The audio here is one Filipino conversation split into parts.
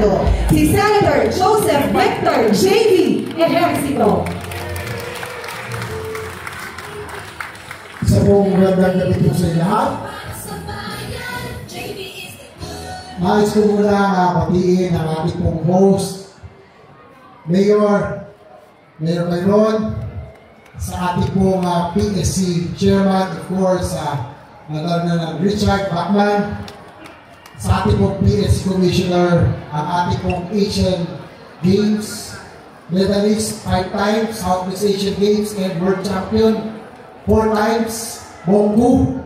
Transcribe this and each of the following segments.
Senado, si Senator Joseph Victor J.V. Ejercito. Isa pong magandang gabi po sa lahat. Nais ko muna batiin ang ating pong host, Mayor Byron, sa ating pong PSC Chairman, of course, Richard Bachman, sa ating pong PSC Commissioner, ang ating pong Asian Games medalist 5 times, Southeast Asian Games and World Champion 4 times, Bonggu,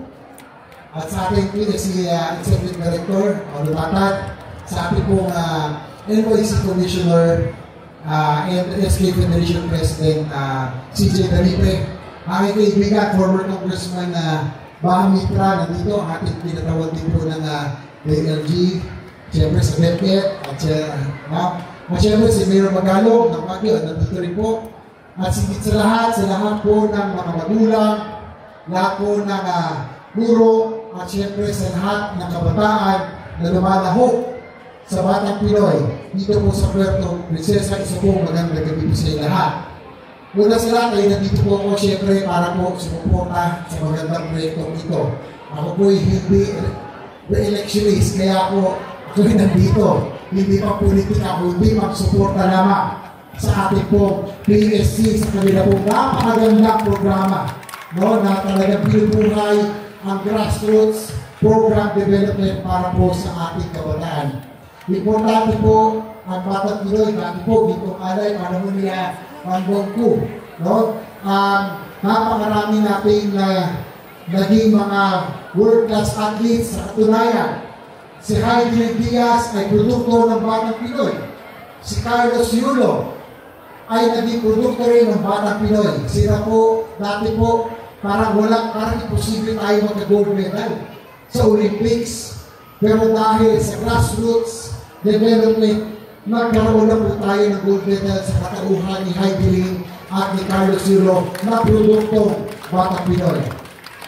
at sa ating PSC Executive Director, Olubatan, sa ating pong NYC Commissioner and SK Federation President CJ Dalipe, aking kaibigan, former Congressman Baha Mitra, nandito ang ating tinatawag din po ng ALG, siyempre sa Betket, at siyempre si Mayor Magalog ng Baguio, nandito rin po, at sigit sa lahat po ng mga magulang, lahat po ng guro, at siyempre sa lahat ng kabataan na lumalahok sa Batang Pinoy dito po sa Puerto Princesa. Isa po magandang gabi po sa lahat. Una sa lahat ay nandito po ako siyempre para po sumuporta sa magandang proyektong ito. Ako po ay hindi re-electionist, kaya po ako ay nandito. Hindi pa politika, kundi magsuporta lamang sa ating po PSC sa kanila po napakagandang programa, no, na talagang binubuhay ang grassroots program development para po sa ating kabataan. Importante po ang Batang Pinoy, dati po dito alay, panahon niya ang Bonggu, no? Napakarami natin na naging mga world-class athletes sa katunayan. Si Heidi Diaz ay produkto ng Batang Pinoy. Si Carlos Yulo ay naging produkto rin ng Batang Pinoy. Sila po, dati po, parang imposible tayo magka-gold medal sa Olympics. Pero dahil sa grassroots development, nagkaroon na po tayo ng gold medal sa katauhan ni Heidi Ling at ni Carlos Yulo na produktong Batang Pinoy.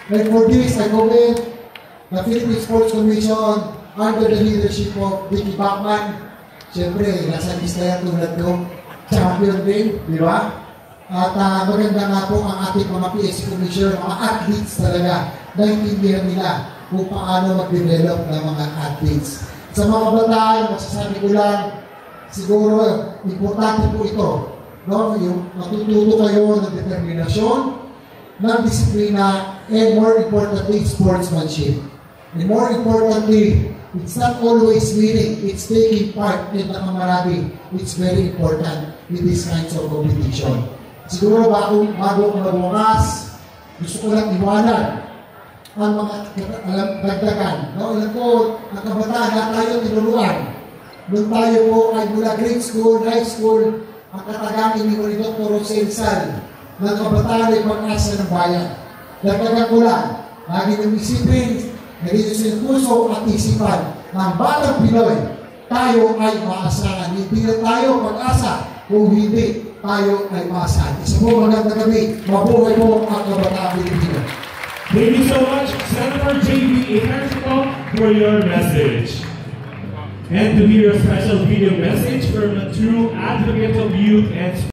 And for this, I commend the Philippine Sports Commission under the leadership of Vicky Bachman. Siyempre, nasa lista yan tulad ko, champion din, di ba? At maganda nga po ang ating mga PSC Commissioner, mga athletes talaga, naintindihan nila kung paano mag-develop ng mga athletes. Sa mga bataan, masasabi ko lang, siguro, importante po ito, no? Yung matututo kayo ng determinasyon, ng disiplina, and more importantly, sportsmanship. And more importantly, it's not always winning, it's taking part in the kamarami. It's very important in these kinds of competition. Siguro bago ko magbukas, gusto ko lang iwanan ang mga dagdagan. No? Alam ko, ang kabataan na tayo tinuruan. Nung tayo po ay mula grade school, high school, ang katagang iniwan ni Dr. Rosel Sal, ng kabataan ay pag-asa ng bayan. Dagdagan ko lang, lagi ng isipin, naging sa puso at isipan ng Batang Pinoy, tayo ay maasahan. Hindi na tayo pag-asa kung hindi tayo ay maasahan. Isa po magandang gabi. Mabuhay po ang kabataan Pilipino. Thank you so much, Senator J.V. Ejercito, for your message. And to hear a special video message from a true advocate of youth and